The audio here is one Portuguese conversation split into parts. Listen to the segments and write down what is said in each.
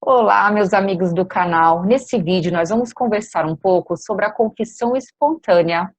Olá, meus amigos do canal. Nesse vídeo, nós vamos conversar um pouco sobre a confissão espontânea.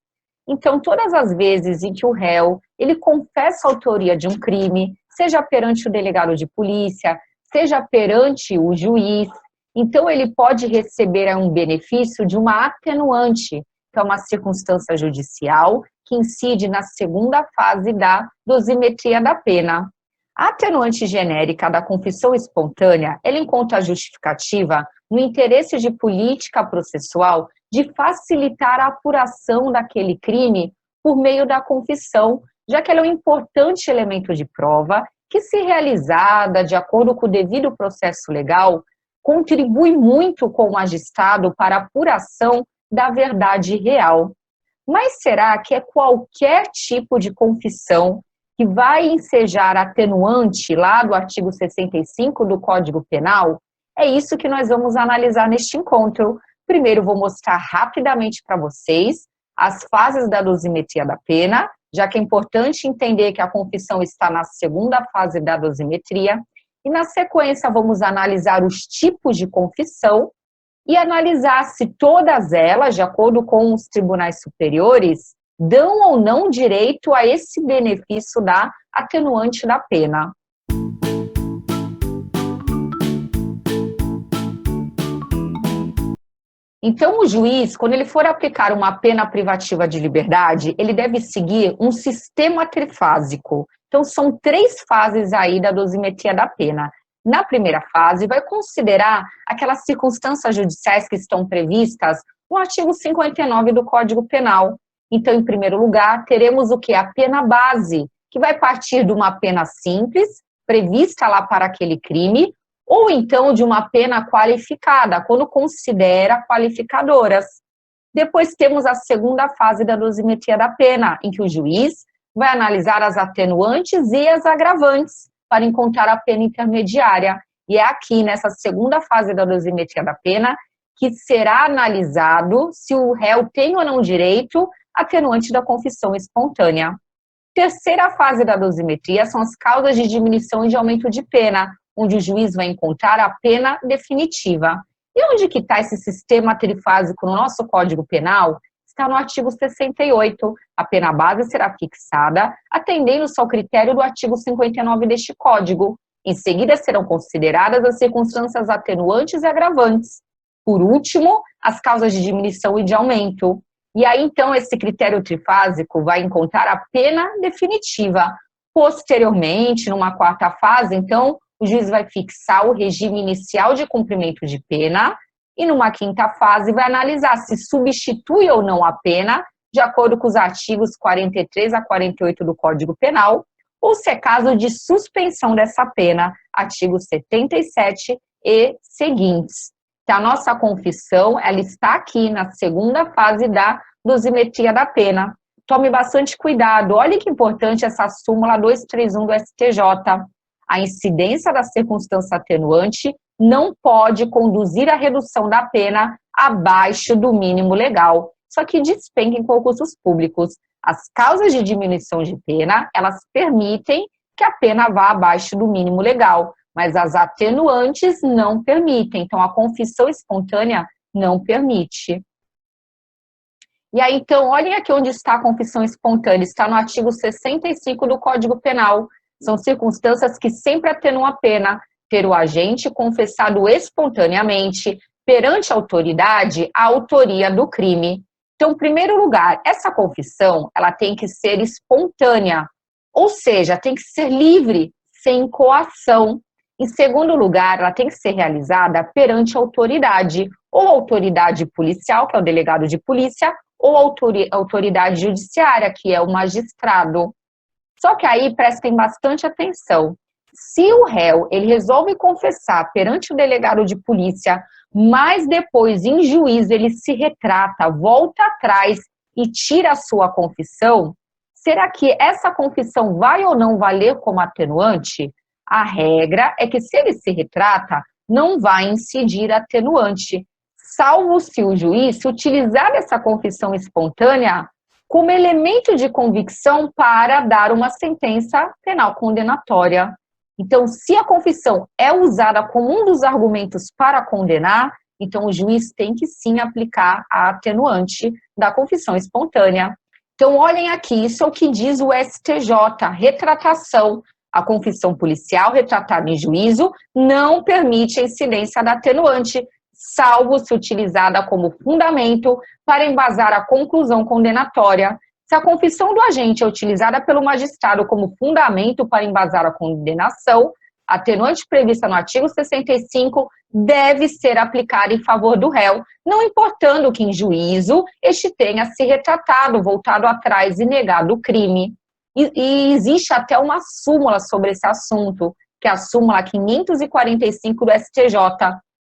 Então, todas as vezes em que o réu, ele confessa a autoria de um crime, seja perante o delegado de polícia, seja perante o juiz, então ele pode receber um benefício de uma atenuante, que é uma circunstância judicial que incide na segunda fase da dosimetria da pena. A atenuante genérica da confissão espontânea, ela encontra justificativa no interesse de política processual de facilitar a apuração daquele crime por meio da confissão, já que ela é um importante elemento de prova que, se realizada de acordo com o devido processo legal, contribui muito com o magistrado para a apuração da verdade real. Mas será que é qualquer tipo de confissão que vai ensejar atenuante lá do artigo 65 do Código Penal? É isso que nós vamos analisar neste encontro. Primeiro, vou mostrar rapidamente para vocês as fases da dosimetria da pena, já que é importante entender que a confissão está na segunda fase da dosimetria. E, na sequência, vamos analisar os tipos de confissão e analisar se todas elas, de acordo com os tribunais superiores, dão ou não direito a esse benefício da atenuante da pena. Então, o juiz, quando ele for aplicar uma pena privativa de liberdade, ele deve seguir um sistema trifásico. Então, são 3 fases aí da dosimetria da pena. Na primeira fase, vai considerar aquelas circunstâncias judiciais que estão previstas no artigo 59 do Código Penal. Então, em primeiro lugar, teremos o que? A pena base, que vai partir de uma pena simples, prevista lá para aquele crime, ou então de uma pena qualificada, quando considera qualificadoras. Depois temos a segunda fase da dosimetria da pena, em que o juiz vai analisar as atenuantes e as agravantes para encontrar a pena intermediária. E é aqui, nessa segunda fase da dosimetria da pena, que será analisado se o réu tem ou não direito atenuante da confissão espontânea. Terceira fase da dosimetria são as causas de diminuição e de aumento de pena, onde o juiz vai encontrar a pena definitiva. E onde que está esse sistema trifásico no nosso Código Penal? Está no artigo 68. A pena base será fixada, atendendo-se ao critério do artigo 59 deste Código. Em seguida, serão consideradas as circunstâncias atenuantes e agravantes. Por último, as causas de diminuição e de aumento. E aí, então, esse critério trifásico vai encontrar a pena definitiva. Posteriormente, numa quarta fase, então, o juiz vai fixar o regime inicial de cumprimento de pena e, numa quinta fase, vai analisar se substitui ou não a pena, de acordo com os artigos 43 a 48 do Código Penal, ou se é caso de suspensão dessa pena, artigo 77 e seguintes. Então, a nossa confissão, ela está aqui na segunda fase da dosimetria da pena. Tome bastante cuidado. Olha que importante essa súmula 231 do STJ. A incidência da circunstância atenuante não pode conduzir à redução da pena abaixo do mínimo legal. Isso aqui despenca em concursos públicos. As causas de diminuição de pena, elas permitem que a pena vá abaixo do mínimo legal, mas as atenuantes não permitem. Então, a confissão espontânea não permite. E aí, então, olhem aqui onde está a confissão espontânea. Está no artigo 65 do Código Penal. São circunstâncias que sempre atenuam a pena. Ter o agente confessado espontaneamente perante a autoridade a autoria do crime. Então, em primeiro lugar, essa confissão, ela tem que ser espontânea. Ou seja, tem que ser livre, sem coação. Em segundo lugar, ela tem que ser realizada perante a autoridade, ou autoridade policial, que é o delegado de polícia, ou autoridade judiciária, que é o magistrado. Só que aí prestem bastante atenção. Se o réu ele resolve confessar perante o delegado de polícia, mas depois, em juízo, ele se retrata, volta atrás e tira a sua confissão, será que essa confissão vai ou não valer como atenuante? A regra é que, se ele se retrata, não vai incidir atenuante, salvo se o juiz se utilizar dessa confissão espontânea como elemento de convicção para dar uma sentença penal condenatória. Então, se a confissão é usada como um dos argumentos para condenar, então o juiz tem que sim aplicar a atenuante da confissão espontânea. Então, olhem aqui, isso é o que diz o STJ, retratação. A confissão policial retratada em juízo não permite a incidência da atenuante, salvo se utilizada como fundamento para embasar a conclusão condenatória. Se a confissão do agente é utilizada pelo magistrado como fundamento para embasar a condenação, a atenuante prevista no artigo 65 deve ser aplicada em favor do réu, não importando que em juízo este tenha se retratado, voltado atrás e negado o crime. E existe até uma súmula sobre esse assunto, que é a súmula 545 do STJ.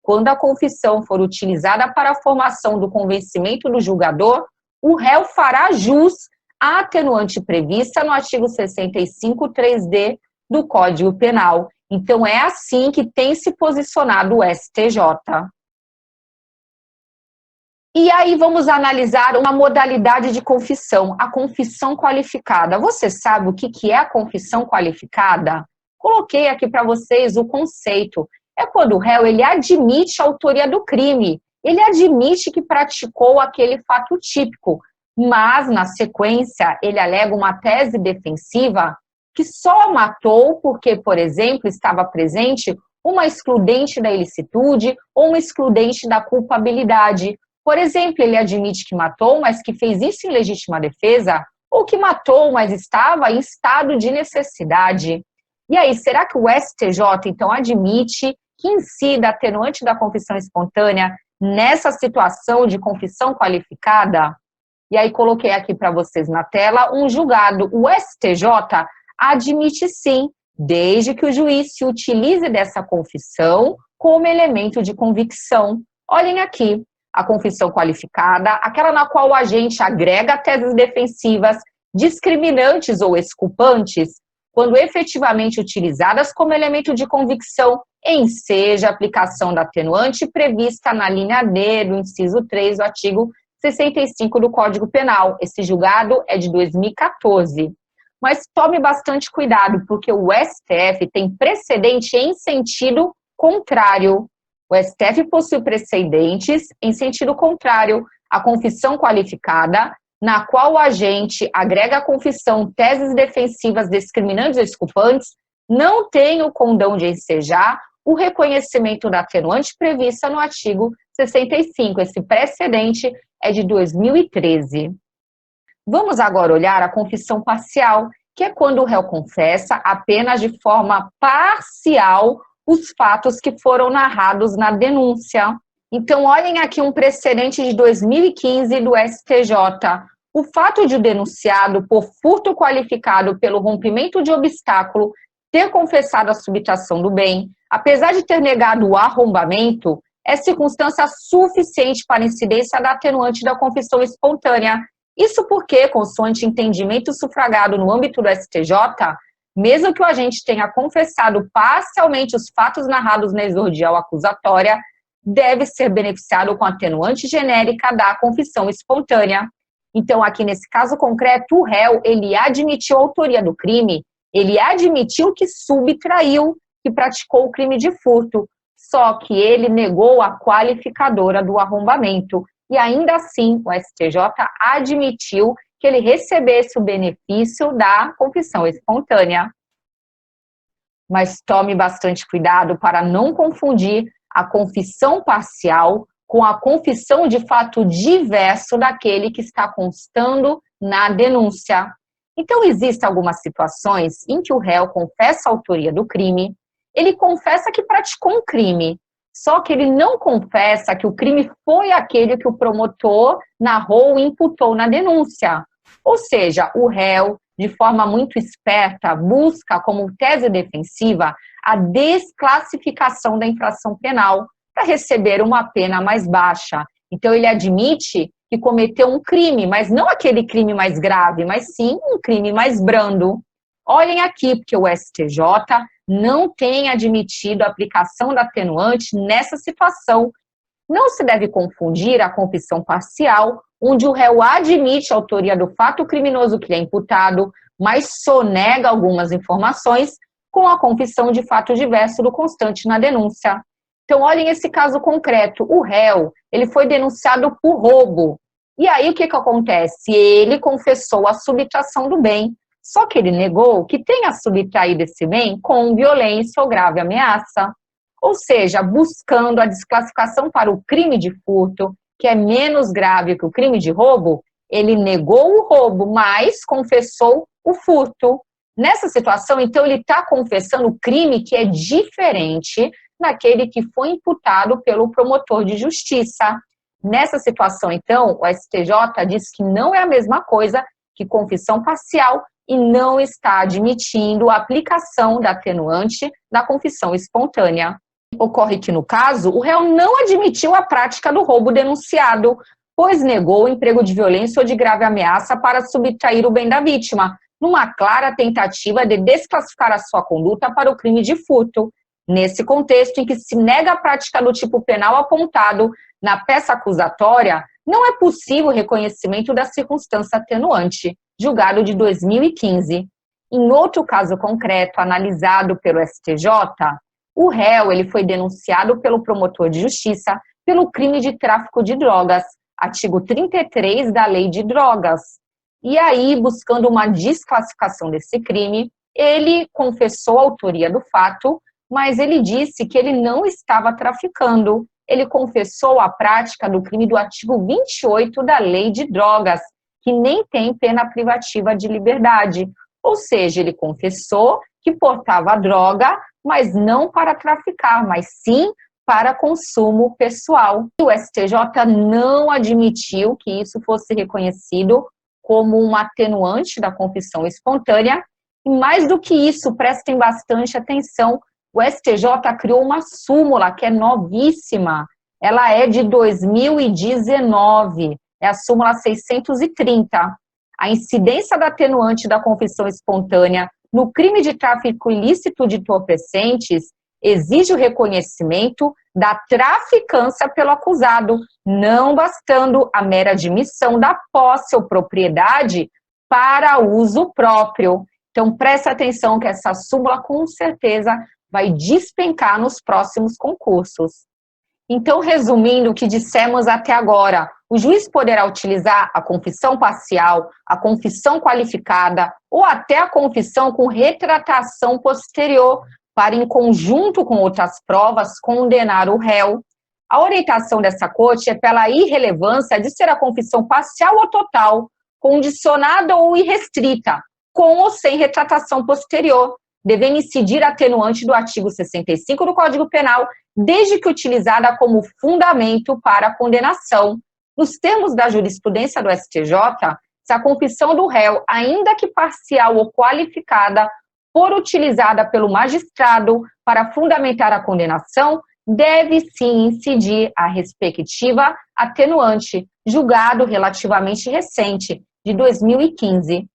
Quando a confissão for utilizada para a formação do convencimento do julgador, o réu fará jus à atenuante prevista no artigo 65, 3D do Código Penal. Então, é assim que tem se posicionado o STJ. E aí, vamos analisar uma modalidade de confissão, a confissão qualificada. Você sabe o que é a confissão qualificada? Coloquei aqui para vocês o conceito. É quando o réu ele admite a autoria do crime, ele admite que praticou aquele fato típico, mas, na sequência, ele alega uma tese defensiva que só matou porque, por exemplo, estava presente uma excludente da ilicitude ou uma excludente da culpabilidade. Por exemplo, ele admite que matou, mas que fez isso em legítima defesa, ou que matou, mas estava em estado de necessidade. E aí, será que o STJ, então, admite que incida a atenuante da confissão espontânea nessa situação de confissão qualificada? E aí, coloquei aqui para vocês na tela um julgado. O STJ admite sim, desde que o juiz se utilize dessa confissão como elemento de convicção. Olhem aqui, a confissão qualificada, aquela na qual o agente agrega teses defensivas, discriminantes ou exculpantes, quando efetivamente utilizadas como elemento de convicção, enseja a aplicação da atenuante prevista na linha D do inciso 3 do artigo 65 do Código Penal. Esse julgado é de 2014. Mas tome bastante cuidado, porque o STF tem precedente em sentido contrário. O STF possui precedentes em sentido contrário à confissão qualificada, na qual o agente agrega à confissão teses defensivas discriminantes ou exculpantes, não tem o condão de ensejar o reconhecimento da atenuante prevista no artigo 65. Esse precedente é de 2013. Vamos agora olhar a confissão parcial, que é quando o réu confessa apenas de forma parcial os fatos que foram narrados na denúncia. Então, olhem aqui um precedente de 2015 do STJ. O fato de o denunciado por furto qualificado pelo rompimento de obstáculo ter confessado a subtração do bem, apesar de ter negado o arrombamento, é circunstância suficiente para incidência da atenuante da confissão espontânea. Isso porque, consoante entendimento sufragado no âmbito do STJ, mesmo que o agente tenha confessado parcialmente os fatos narrados na exordial acusatória, deve ser beneficiado com a atenuante genérica da confissão espontânea. Então, aqui nesse caso concreto, o réu, ele admitiu a autoria do crime, ele admitiu que subtraiu, que praticou o crime de furto, só que ele negou a qualificadora do arrombamento. E ainda assim, o STJ admitiu que ele recebesse o benefício da confissão espontânea. Mas tome bastante cuidado para não confundir a confissão parcial com a confissão de fato diverso daquele que está constando na denúncia. Então, existem algumas situações em que o réu confessa a autoria do crime, ele confessa que praticou um crime, só que ele não confessa que o crime foi aquele que o promotor narrou e imputou na denúncia. Ou seja, o réu, de forma muito esperta, busca como tese defensiva a desclassificação da infração penal para receber uma pena mais baixa. Então, ele admite que cometeu um crime, mas não aquele crime mais grave, mas sim um crime mais brando. Olhem aqui, porque o STJ não tem admitido a aplicação da atenuante nessa situação. Não se deve confundir a confissão parcial, onde o réu admite a autoria do fato criminoso que lhe é imputado, mas sonega algumas informações, com a confissão de fato diverso do constante na denúncia. Então, olhem esse caso concreto. O réu, ele foi denunciado por roubo. E aí, o que acontece? Ele confessou a subtração do bem, só que ele negou que tenha subtraído esse bem com violência ou grave ameaça. Ou seja, buscando a desclassificação para o crime de furto, que é menos grave que o crime de roubo, ele negou o roubo, mas confessou o furto. Nessa situação, então, ele está confessando o crime que é diferente daquele que foi imputado pelo promotor de justiça. Nessa situação, então, o STJ diz que não é a mesma coisa que confissão parcial e não está admitindo a aplicação da atenuante da confissão espontânea. Ocorre que, no caso, o réu não admitiu a prática do roubo denunciado, pois negou o emprego de violência ou de grave ameaça para subtrair o bem da vítima, numa clara tentativa de desclassificar a sua conduta para o crime de furto. Nesse contexto em que se nega a prática do tipo penal apontado na peça acusatória, não é possível o reconhecimento da circunstância atenuante, julgado de 2015. Em outro caso concreto, analisado pelo STJ, o réu ele foi denunciado pelo promotor de justiça pelo crime de tráfico de drogas, artigo 33 da Lei de Drogas. E aí, buscando uma desclassificação desse crime, ele confessou a autoria do fato, mas ele disse que ele não estava traficando. Ele confessou a prática do crime do artigo 28 da Lei de Drogas, que nem tem pena privativa de liberdade. Ou seja, ele confessou que portava droga, mas não para traficar, mas sim para consumo pessoal. E o STJ não admitiu que isso fosse reconhecido como um atenuante da confissão espontânea. E mais do que isso, prestem bastante atenção, o STJ criou uma súmula que é novíssima. Ela é de 2019, é a súmula 630. A incidência da atenuante da confissão espontânea no crime de tráfico ilícito de entorpecentes exige o reconhecimento da traficância pelo acusado, não bastando a mera admissão da posse ou propriedade para uso próprio. Então, preste atenção que essa súmula, com certeza, vai despencar nos próximos concursos. Então, resumindo o que dissemos até agora, o juiz poderá utilizar a confissão parcial, a confissão qualificada ou até a confissão com retratação posterior para, em conjunto com outras provas, condenar o réu. A orientação dessa corte é pela irrelevância de ser a confissão parcial ou total, condicionada ou irrestrita, com ou sem retratação posterior, devendo incidir a atenuante do artigo 65 do Código Penal, desde que utilizada como fundamento para a condenação. Nos termos da jurisprudência do STJ, se a confissão do réu, ainda que parcial ou qualificada, for utilizada pelo magistrado para fundamentar a condenação, deve sim incidir a respectiva atenuante, julgado relativamente recente, de 2015.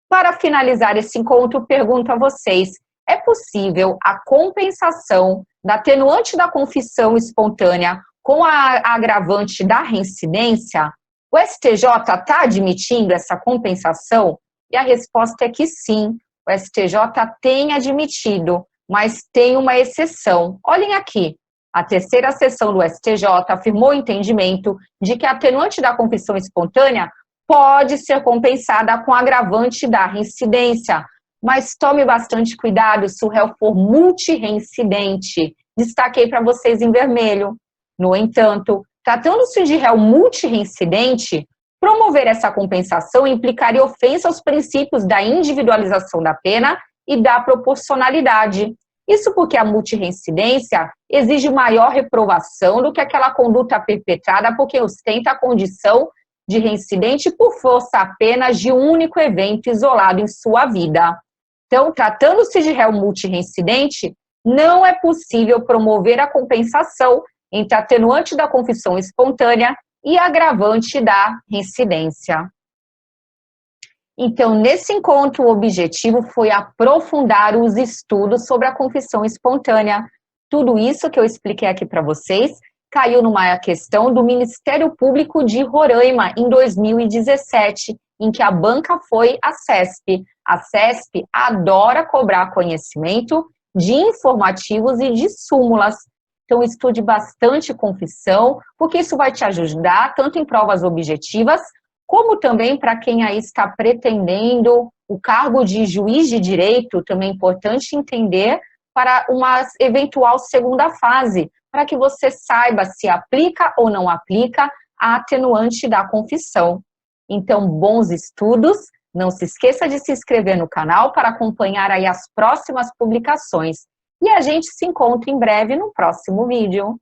Para finalizar esse encontro, pergunto a vocês, é possível a compensação da atenuante da confissão espontânea com a agravante da reincidência? O STJ está admitindo essa compensação? E a resposta é que sim, o STJ tem admitido, mas tem uma exceção. Olhem aqui, a terceira sessão do STJ afirmou o entendimento de que a atenuante da confissão espontânea pode ser compensada com a agravante da reincidência, mas tome bastante cuidado se o réu for multireincidente. Destaquei para vocês em vermelho. No entanto, tratando-se de réu multireincidente, promover essa compensação implicaria ofensa aos princípios da individualização da pena e da proporcionalidade. Isso porque a multireincidência exige maior reprovação do que aquela conduta perpetrada por quem ostenta a condição de reincidente por força apenas de um único evento isolado em sua vida. Então, tratando-se de réu multireincidente, não é possível promover a compensação entre a atenuante da confissão espontânea e a agravante da reincidência. Então, nesse encontro, o objetivo foi aprofundar os estudos sobre a confissão espontânea. Tudo isso que eu expliquei aqui para vocês caiu numa questão do Ministério Público de Roraima, em 2017, em que a banca foi a CESP. A CESP adora cobrar conhecimento de informativos e de súmulas. Então, estude bastante confissão, porque isso vai te ajudar tanto em provas objetivas, como também para quem aí está pretendendo o cargo de juiz de direito, também é importante entender para uma eventual segunda fase, para que você saiba se aplica ou não aplica a atenuante da confissão. Então, bons estudos, não se esqueça de se inscrever no canal para acompanhar aí as próximas publicações. E a gente se encontra em breve no próximo vídeo.